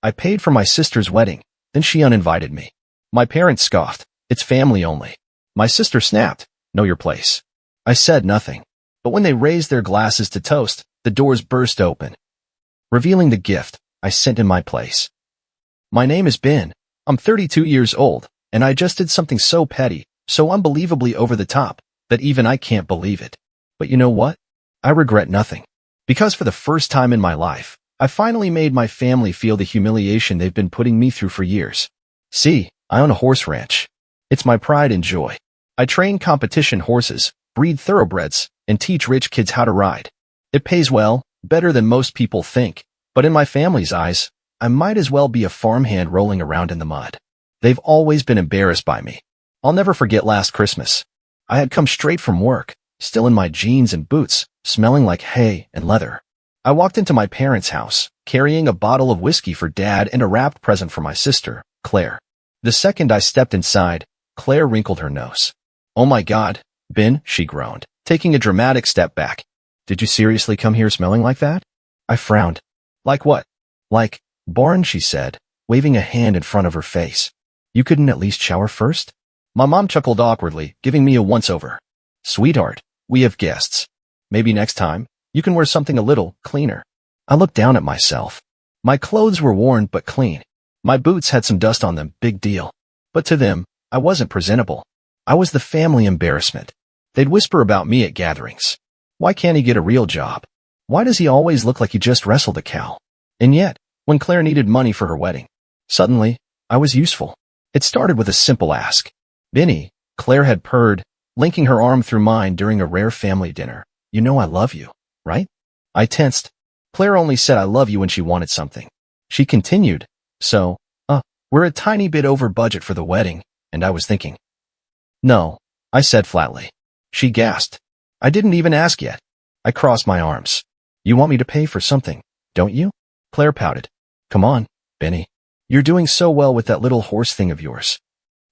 I paid for my sister's wedding, then she uninvited me. My parents scoffed. It's family only. My sister snapped. Know your place. I said nothing. But when they raised their glasses to toast, the doors burst open, revealing the gift I sent in my place. My name is Ben. I'm 32 years old, and I just did something so petty, so unbelievably over the top, that even I can't believe it. But you know what? I regret nothing. Because for the first time in my life, I finally made my family feel the humiliation they've been putting me through for years. See, I own a horse ranch. It's my pride and joy. I train competition horses, breed thoroughbreds, and teach rich kids how to ride. It pays well, better than most people think, but in my family's eyes, I might as well be a farmhand rolling around in the mud. They've always been embarrassed by me. I'll never forget last Christmas. I had come straight from work, still in my jeans and boots, smelling like hay and leather. I walked into my parents' house, carrying a bottle of whiskey for Dad and a wrapped present for my sister, Claire. The second I stepped inside, Claire wrinkled her nose. "Oh my God, Ben," she groaned, taking a dramatic step back. "Did you seriously come here smelling like that?" I frowned. "Like what?" "Like barn," she said, waving a hand in front of her face. "You couldn't at least shower first?" My mom chuckled awkwardly, giving me a once-over. "Sweetheart, we have guests. Maybe next time, you can wear something a little cleaner." I looked down at myself. My clothes were worn but clean. My boots had some dust on them, big deal. But to them, I wasn't presentable. I was the family embarrassment. They'd whisper about me at gatherings. Why can't he get a real job? Why does he always look like he just wrestled a cow? And yet, when Claire needed money for her wedding, suddenly, I was useful. It started with a simple ask. "Benny," Claire had purred, linking her arm through mine during a rare family dinner. "You know I love you, right?" I tensed. Claire only said I love you when she wanted something. She continued, "So, we're a tiny bit over budget for the wedding," and I was thinking. "No," I said flatly. She gasped. "I didn't even ask yet." I crossed my arms. "You want me to pay for something, don't you?" Claire pouted. "Come on, Benny. You're doing so well with that little horse thing of yours."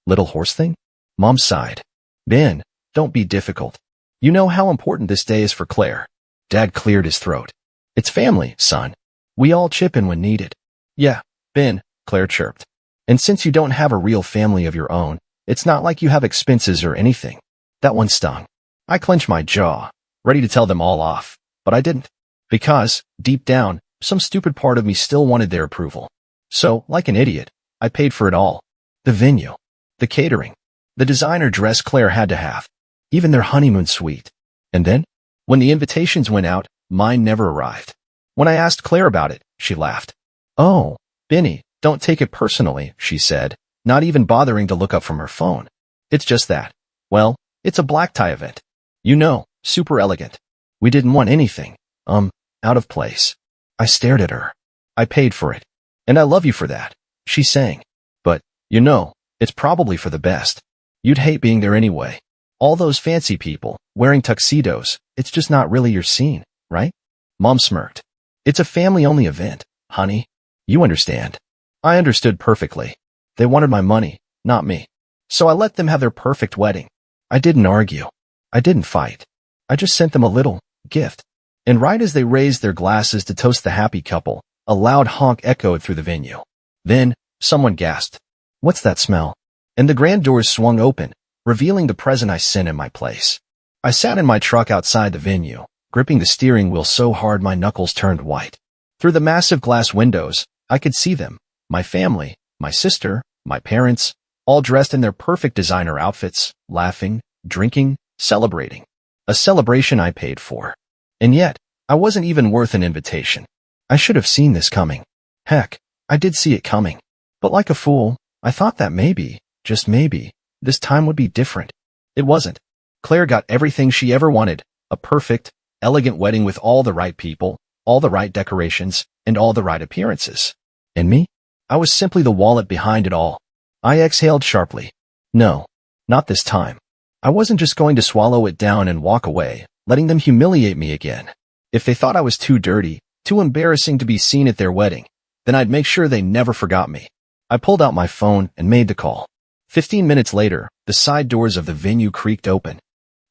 "Little horse thing?" Mom sighed. "Ben, don't be difficult. You know how important this day is for Claire." Dad cleared his throat. "It's family, son. We all chip in when needed." "Yeah, Ben," Claire chirped. "And since you don't have a real family of your own, it's not like you have expenses or anything." That one stung. I clenched my jaw, ready to tell them all off, but I didn't. Because, deep down, some stupid part of me still wanted their approval. So, like an idiot, I paid for it all. The venue, the catering, the designer dress Claire had to have, even their honeymoon suite. And then, when the invitations went out, mine never arrived. When I asked Claire about it, she laughed. "Oh, Benny, don't take it personally," she said, not even bothering to look up from her phone. "It's just that. Well, it's a black tie event. You know, super elegant. We didn't want anything, out of place." I stared at her. "I paid for it. And I love you for that," she sang. "But, you know, it's probably for the best. You'd hate being there anyway. All those fancy people, wearing tuxedos, it's just not really your scene, right?" Mom smirked. "It's a family-only event, honey. You understand." I understood perfectly. They wanted my money, not me. So I let them have their perfect wedding. I didn't argue. I didn't fight. I just sent them a little gift. And right as they raised their glasses to toast the happy couple, a loud honk echoed through the venue. Then, someone gasped, "What's that smell?" And the grand doors swung open, revealing the present I sent in my place. I sat in my truck outside the venue, gripping the steering wheel so hard my knuckles turned white. Through the massive glass windows, I could see them, my family, my sister, my parents, all dressed in their perfect designer outfits, laughing, drinking, celebrating. A celebration I paid for. And yet, I wasn't even worth an invitation. I should have seen this coming. Heck, I did see it coming. But like a fool, I thought that maybe, just maybe, this time would be different. It wasn't. Claire got everything she ever wanted, a perfect, elegant wedding with all the right people, all the right decorations, and all the right appearances. And me? I was simply the wallet behind it all. I exhaled sharply. No, not this time. I wasn't just going to swallow it down and walk away, letting them humiliate me again. If they thought I was too dirty, too embarrassing to be seen at their wedding, then I'd make sure they never forgot me. I pulled out my phone and made the call. 15 minutes later, the side doors of the venue creaked open.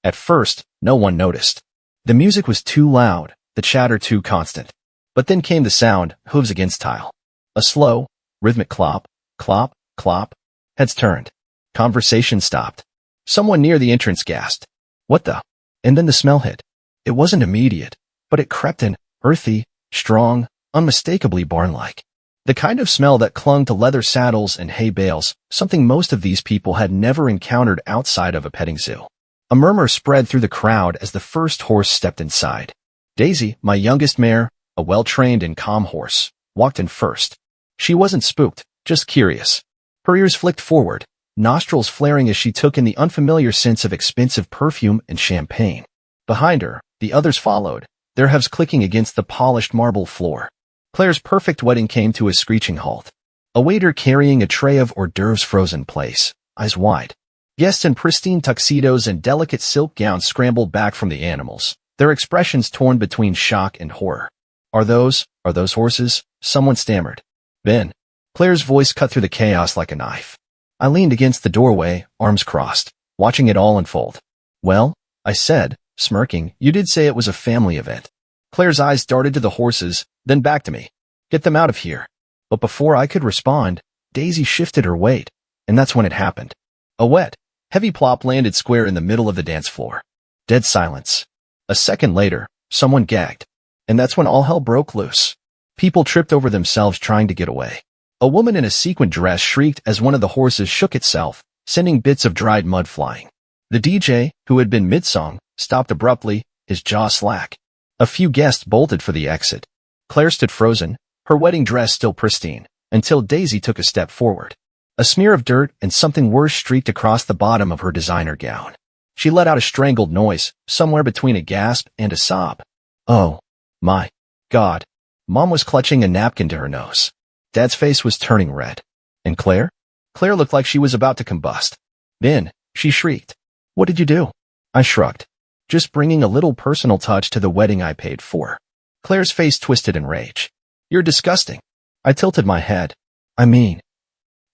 At first, no one noticed. The music was too loud, the chatter too constant. But then came the sound, hooves against tile. A slow, Rhythmic clop, clop, clop. Heads turned. Conversation stopped. Someone near the entrance gasped. What the? And then the smell hit. It wasn't immediate, but it crept in, earthy, strong, unmistakably barn-like. The kind of smell that clung to leather saddles and hay bales, something most of these people had never encountered outside of a petting zoo. A murmur spread through the crowd as the first horse stepped inside. Daisy, my youngest mare, a well-trained and calm horse, walked in first. She wasn't spooked, just curious. Her ears flicked forward, nostrils flaring as she took in the unfamiliar scents of expensive perfume and champagne. Behind her, the others followed, their hooves clicking against the polished marble floor. Claire's perfect wedding came to a screeching halt. A waiter carrying a tray of hors d'oeuvres frozen place, eyes wide. Guests in pristine tuxedos and delicate silk gowns scrambled back from the animals, their expressions torn between shock and horror. Are those horses? Someone stammered. Ben. Claire's voice cut through the chaos like a knife. I leaned against the doorway, arms crossed, watching it all unfold. Well, I said, smirking, you did say it was a family event. Claire's eyes darted to the horses, then back to me. Get them out of here. But before I could respond, Daisy shifted her weight, and that's when it happened. A wet, heavy plop landed square in the middle of the dance floor. Dead silence. A second later, someone gagged. And that's when all hell broke loose. People tripped over themselves trying to get away. A woman in a sequin dress shrieked as one of the horses shook itself, sending bits of dried mud flying. The DJ, who had been mid-song, stopped abruptly, his jaw slack. A few guests bolted for the exit. Claire stood frozen, her wedding dress still pristine, until Daisy took a step forward. A smear of dirt and something worse streaked across the bottom of her designer gown. She let out a strangled noise, somewhere between a gasp and a sob. Oh, my God. Mom was clutching a napkin to her nose. Dad's face was turning red. And Claire? Claire looked like she was about to combust. Ben, she shrieked. What did you do? I shrugged. Just bringing a little personal touch to the wedding I paid for. Claire's face twisted in rage. You're disgusting. I tilted my head. I mean,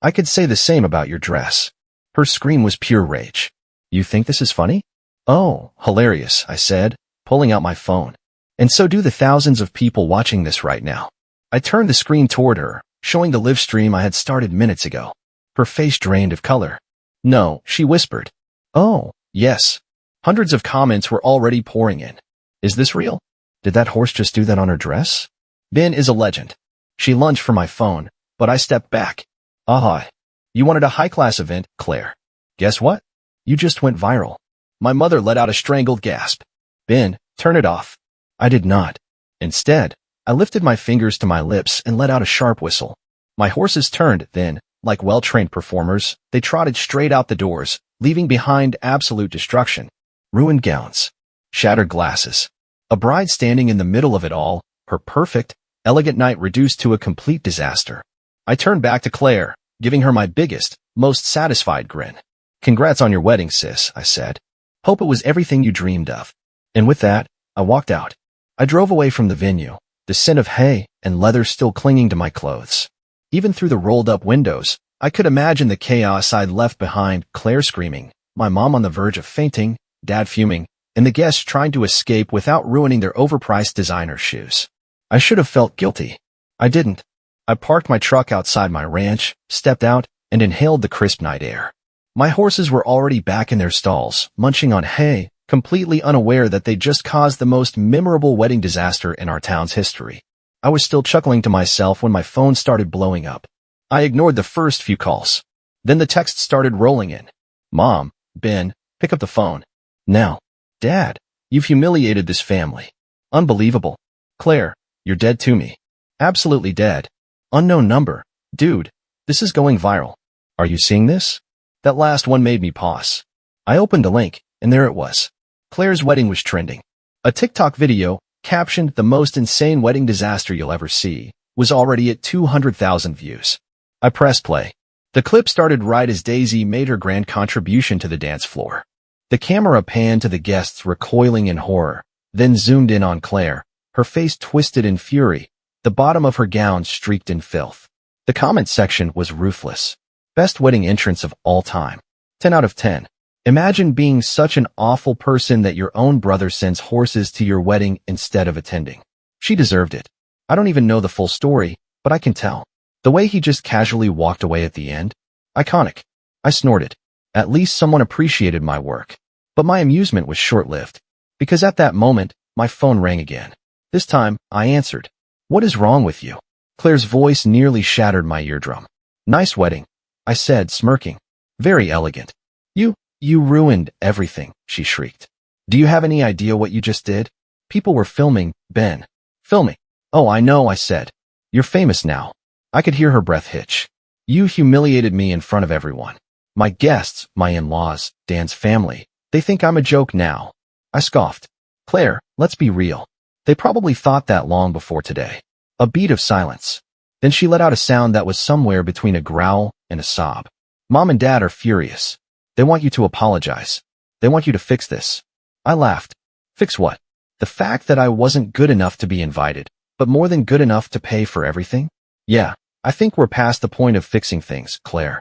I could say the same about your dress. Her scream was pure rage. You think this is funny? Oh, hilarious, I said, pulling out my phone. And so do the thousands of people watching this right now. I turned the screen toward her, showing the live stream I had started minutes ago. Her face drained of color. No, she whispered. Oh, yes. Hundreds of comments were already pouring in. Is this real? Did that horse just do that on her dress? Ben is a legend. She lunged for my phone, but I stepped back. Aha. You wanted a high-class event, Claire. Guess what? You just went viral. My mother let out a strangled gasp. Ben, turn it off. I did not. Instead, I lifted my fingers to my lips and let out a sharp whistle. My horses turned, then, like well-trained performers, they trotted straight out the doors, leaving behind absolute destruction. Ruined gowns. Shattered glasses. A bride standing in the middle of it all, her perfect, elegant night reduced to a complete disaster. I turned back to Claire, giving her my biggest, most satisfied grin. Congrats on your wedding, sis, I said. Hope it was everything you dreamed of. And with that, I walked out. I drove away from the venue, the scent of hay and leather still clinging to my clothes. Even through the rolled-up windows, I could imagine the chaos I'd left behind, Claire screaming, my mom on the verge of fainting, Dad fuming, and the guests trying to escape without ruining their overpriced designer shoes. I should have felt guilty. I didn't. I parked my truck outside my ranch, stepped out, and inhaled the crisp night air. My horses were already back in their stalls, munching on hay, completely unaware that they just caused the most memorable wedding disaster in our town's history. I was still chuckling to myself when my phone started blowing up. I ignored the first few calls. Then the texts started rolling in. Mom, Ben, pick up the phone. Now. Dad, you've humiliated this family. Unbelievable. Claire, you're dead to me. Absolutely dead. Unknown number. Dude, this is going viral. Are you seeing this? That last one made me pause. I opened a link, and there it was. Claire's wedding was trending. A TikTok video, captioned "The most insane wedding disaster you'll ever see," was already at 200,000 views. I pressed play. The clip started right as Daisy made her grand contribution to the dance floor. The camera panned to the guests recoiling in horror, then zoomed in on Claire, her face twisted in fury, the bottom of her gown streaked in filth. The comment section was ruthless. Best wedding entrance of all time. 10 out of 10. Imagine being such an awful person that your own brother sends horses to your wedding instead of attending. She deserved it. I don't even know the full story, but I can tell. The way he just casually walked away at the end? Iconic. I snorted. At least someone appreciated my work. But my amusement was short-lived. Because at that moment, my phone rang again. This time, I answered. What is wrong with you? Claire's voice nearly shattered my eardrum. Nice wedding, I said, smirking. Very elegant. You ruined everything, she shrieked. Do you have any idea what you just did? People were filming, Ben. Filming. Oh, I know, I said. You're famous now. I could hear her breath hitch. You humiliated me in front of everyone. My guests, my in-laws, Dan's family, they think I'm a joke now. I scoffed. Claire, let's be real. They probably thought that long before today. A beat of silence. Then she let out a sound that was somewhere between a growl and a sob. Mom and Dad are furious. They want you to apologize. They want you to fix this. I laughed. Fix what? The fact that I wasn't good enough to be invited, but more than good enough to pay for everything? Yeah, I think we're past the point of fixing things, Claire.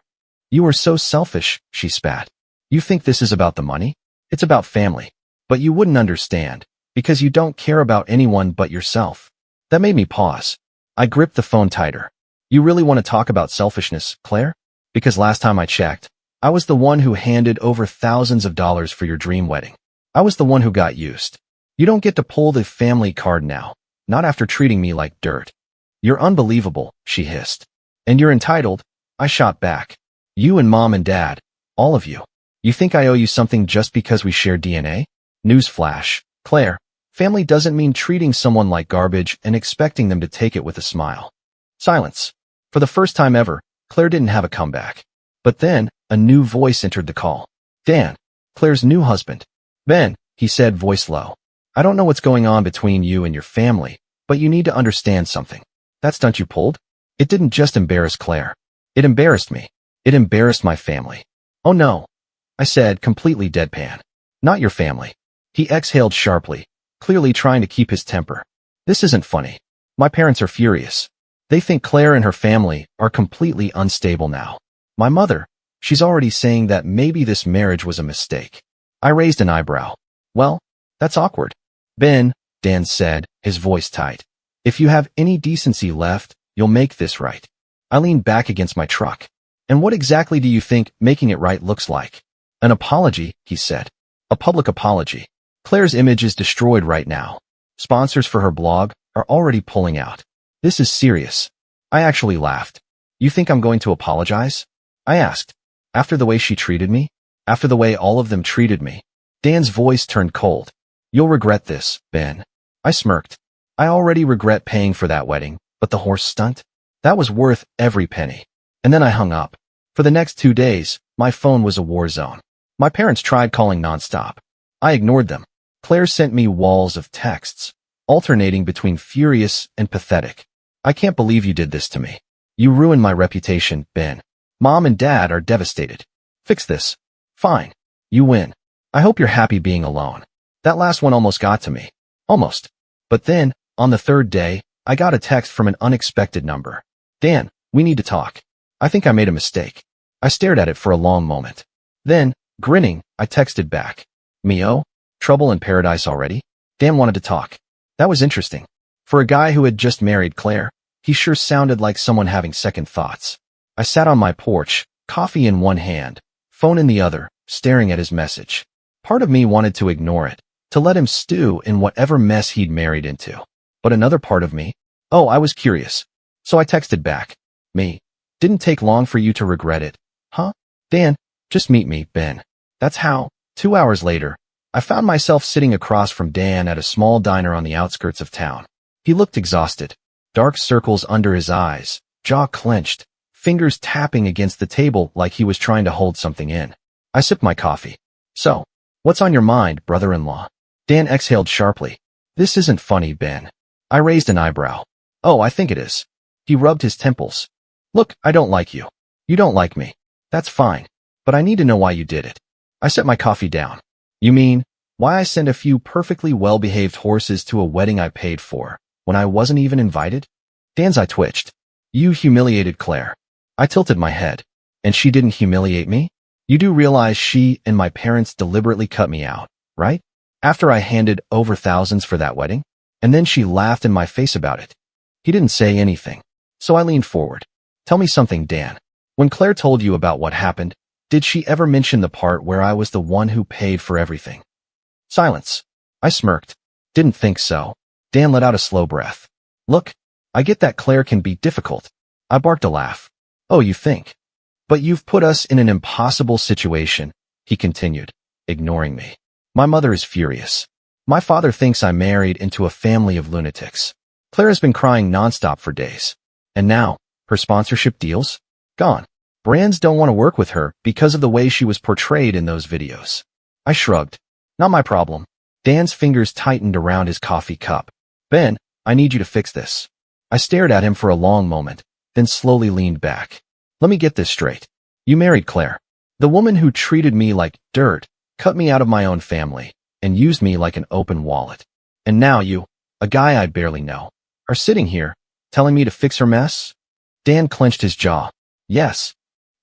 You are so selfish, she spat. You think this is about the money? It's about family. But you wouldn't understand, because you don't care about anyone but yourself. That made me pause. I gripped the phone tighter. You really want to talk about selfishness, Claire? Because last time I checked, I was the one who handed over thousands of dollars for your dream wedding. I was the one who got used. You don't get to pull the family card now, not after treating me like dirt. You're unbelievable, she hissed. And you're entitled, I shot back. You and Mom and Dad, all of you. You think I owe you something just because we share DNA? Newsflash, Claire, family doesn't mean treating someone like garbage and expecting them to take it with a smile. Silence. For the first time ever, Claire didn't have a comeback. But then, a new voice entered the call. Dan, Claire's new husband. Ben, he said, voice low. I don't know what's going on between you and your family, but you need to understand something. That stunt you pulled? It didn't just embarrass Claire. It embarrassed me. It embarrassed my family. Oh no, I said, completely deadpan. Not your family. He exhaled sharply, clearly trying to keep his temper. This isn't funny. My parents are furious. They think Claire and her family are completely unstable now. My mother, she's already saying that maybe this marriage was a mistake. I raised an eyebrow. Well, that's awkward. Ben, Dan said, his voice tight. If you have any decency left, you'll make this right. I leaned back against my truck. And what exactly do you think making it right looks like? An apology, he said. A public apology. Claire's image is destroyed right now. Sponsors for her blog are already pulling out. This is serious. I actually laughed. You think I'm going to apologize? I asked. After the way she treated me? After the way all of them treated me? Dan's voice turned cold. You'll regret this, Ben. I smirked. I already regret paying for that wedding, but the horse stunt? That was worth every penny. And then I hung up. For the next 2 days, my phone was a war zone. My parents tried calling nonstop. I ignored them. Claire sent me walls of texts, alternating between furious and pathetic. I can't believe you did this to me. You ruined my reputation, Ben. Mom and Dad are devastated. Fix this. Fine. You win. I hope you're happy being alone. That last one almost got to me. Almost. But then, on the third day, I got a text from an unexpected number. Dan, we need to talk. I think I made a mistake. I stared at it for a long moment. Then, grinning, I texted back. Mio? Trouble in paradise already? Dan wanted to talk. That was interesting. For a guy who had just married Claire, he sure sounded like someone having second thoughts. I sat on my porch, coffee in one hand, phone in the other, staring at his message. Part of me wanted to ignore it, to let him stew in whatever mess he'd married into. But another part of me, I was curious. So I texted back. Me. Didn't take long for you to regret it. Huh? Dan, just meet me, Ben. That's how, 2 hours later, I found myself sitting across from Dan at a small diner on the outskirts of town. He looked exhausted. Dark circles under his eyes, jaw clenched, fingers tapping against the table like he was trying to hold something in. I sipped my coffee. So, what's on your mind, brother-in-law? Dan exhaled sharply. This isn't funny, Ben. I raised an eyebrow. Oh, I think it is. He rubbed his temples. Look, I don't like you. You don't like me. That's fine. But I need to know why you did it. I set my coffee down. You mean, why I sent a few perfectly well-behaved horses to a wedding I paid for, when I wasn't even invited? Dan's eye twitched. You humiliated Claire. I tilted my head. And she didn't humiliate me? You do realize she and my parents deliberately cut me out, right? After I handed over thousands for that wedding? And then she laughed in my face about it. He didn't say anything. So I leaned forward. Tell me something, Dan. When Claire told you about what happened, did she ever mention the part where I was the one who paid for everything? Silence. I smirked. Didn't think so. Dan let out a slow breath. Look, I get that Claire can be difficult. I barked a laugh. Oh, you think? But you've put us in an impossible situation, he continued, ignoring me. My mother is furious. My father thinks I married into a family of lunatics. Claire has been crying nonstop for days. And now, her sponsorship deals? Gone. Brands don't want to work with her because of the way she was portrayed in those videos. I shrugged. Not my problem. Dan's fingers tightened around his coffee cup. Ben, I need you to fix this. I stared at him for a long moment, then slowly leaned back. Let me get this straight. You married Claire. The woman who treated me like dirt, cut me out of my own family, and used me like an open wallet. And now you, a guy I barely know, are sitting here, telling me to fix her mess? Dan clenched his jaw. Yes.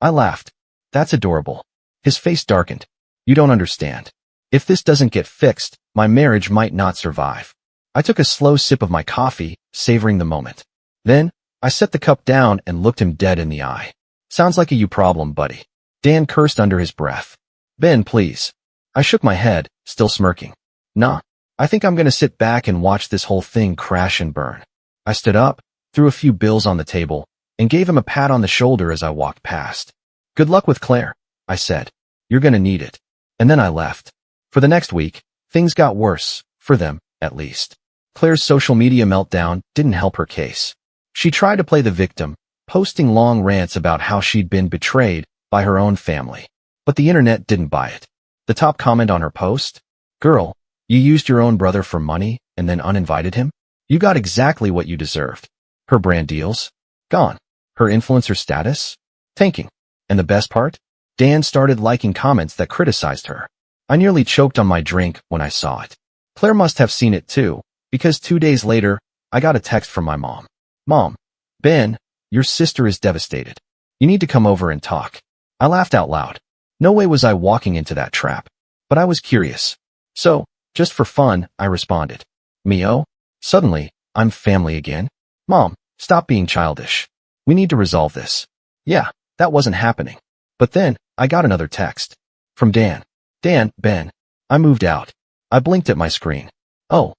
I laughed. That's adorable. His face darkened. You don't understand. If this doesn't get fixed, my marriage might not survive. I took a slow sip of my coffee, savoring the moment. Then, I set the cup down and looked him dead in the eye. Sounds like a you problem, buddy. Dan cursed under his breath. Ben, please. I shook my head, still smirking. Nah, I think I'm gonna sit back and watch this whole thing crash and burn. I stood up, threw a few bills on the table, and gave him a pat on the shoulder as I walked past. Good luck with Claire, I said. You're gonna need it. And then I left. For the next week, things got worse, for them, at least. Claire's social media meltdown didn't help her case. She tried to play the victim, posting long rants about how she'd been betrayed by her own family. But the internet didn't buy it. The top comment on her post? Girl, you used your own brother for money and then uninvited him? You got exactly what you deserved. Her brand deals? Gone. Her influencer status? Tanking. And the best part? Dan started liking comments that criticized her. I nearly choked on my drink when I saw it. Claire must have seen it too, because 2 days later, I got a text from my mom. Mom, Ben, your sister is devastated. You need to come over and talk. I laughed out loud. No way was I walking into that trap. But I was curious. So, just for fun, I responded. Mio? Suddenly, I'm family again? Mom, stop being childish. We need to resolve this. Yeah, that wasn't happening. But then, I got another text. From Dan. Dan, Ben. I moved out. I blinked at my screen. Oh,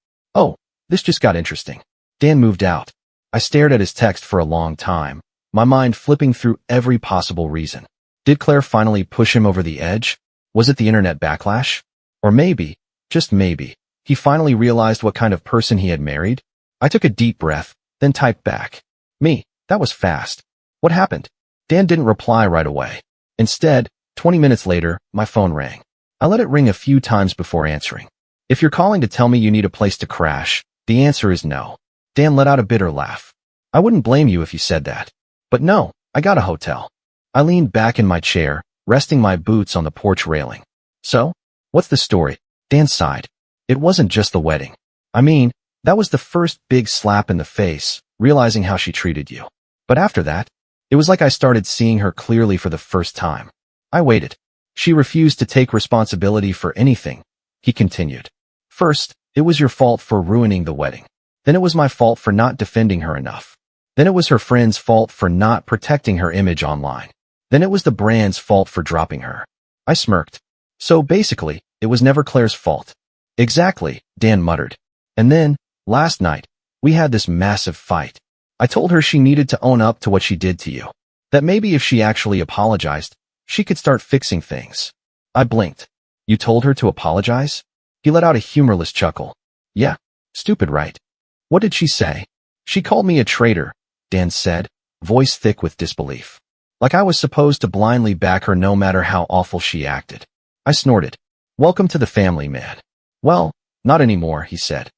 this just got interesting. Dan moved out. I stared at his text for a long time, my mind flipping through every possible reason. Did Claire finally push him over the edge? Was it the internet backlash? Or maybe, just maybe, he finally realized what kind of person he had married? I took a deep breath, then typed back. Me, that was fast. What happened? Dan didn't reply right away. Instead, 20 minutes later, my phone rang. I let it ring a few times before answering. If you're calling to tell me you need a place to crash, the answer is no. Dan let out a bitter laugh. I wouldn't blame you if you said that. But no, I got a hotel. I leaned back in my chair, resting my boots on the porch railing. So, what's the story? Dan sighed. It wasn't just the wedding. I mean, that was the first big slap in the face, realizing how she treated you. But after that, it was like I started seeing her clearly for the first time. I waited. She refused to take responsibility for anything. He continued. First, it was your fault for ruining the wedding. Then it was my fault for not defending her enough. Then it was her friend's fault for not protecting her image online. Then it was the brand's fault for dropping her. I smirked. So basically, it was never Claire's fault. Exactly, Dan muttered. And then, last night, we had this massive fight. I told her she needed to own up to what she did to you. That maybe if she actually apologized, she could start fixing things. I blinked. You told her to apologize? He let out a humorless chuckle. Yeah, stupid, right? What did she say? She called me a traitor, Dan said, voice thick with disbelief. Like I was supposed to blindly back her no matter how awful she acted. I snorted. Welcome to the family, man. Well, not anymore, he said.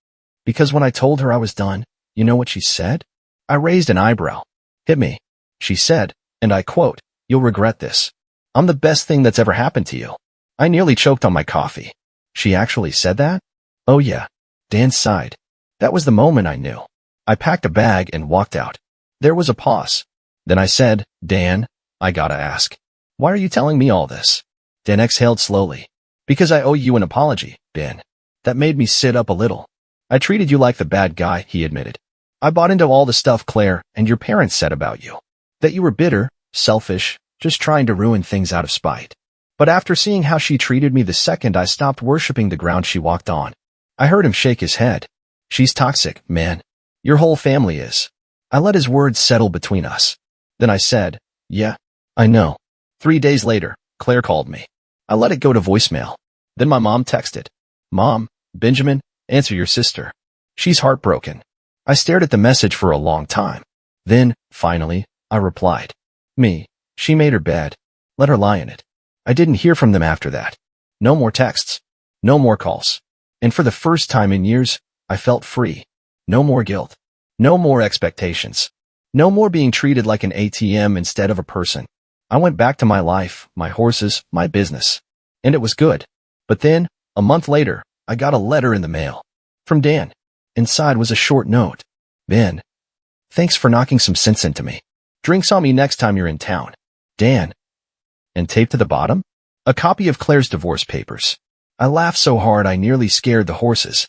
Because when I told her I was done, you know what she said? I raised an eyebrow. Hit me. She said, and I quote, you'll regret this. I'm the best thing that's ever happened to you. I nearly choked on my coffee. She actually said that? Oh yeah. Dan sighed. That was the moment I knew. I packed a bag and walked out. There was a pause. Then I said, Dan, I gotta ask. Why are you telling me all this? Dan exhaled slowly. Because I owe you an apology, Ben. That made me sit up a little. I treated you like the bad guy, he admitted. I bought into all the stuff Claire and your parents said about you. That you were bitter, selfish, just trying to ruin things out of spite. But after seeing how she treated me the second I stopped worshiping the ground she walked on, I heard him shake his head. She's toxic, man. Your whole family is. I let his words settle between us. Then I said, yeah, I know. 3 days later, Claire called me. I let it go to voicemail. Then my mom texted. Mom, Benjamin, answer your sister. She's heartbroken. I stared at the message for a long time. Then, finally, I replied. Me. She made her bed. Let her lie in it. I didn't hear from them after that. No more texts. No more calls. And for the first time in years, I felt free. No more guilt. No more expectations. No more being treated like an ATM instead of a person. I went back to my life, my horses, my business. And it was good. But then, a month later, I got a letter in the mail. From Dan. Inside was a short note. Ben. Thanks for knocking some sense into me. Drinks on me next time you're in town. Dan. And taped to the bottom? A copy of Claire's divorce papers. I laughed so hard I nearly scared the horses.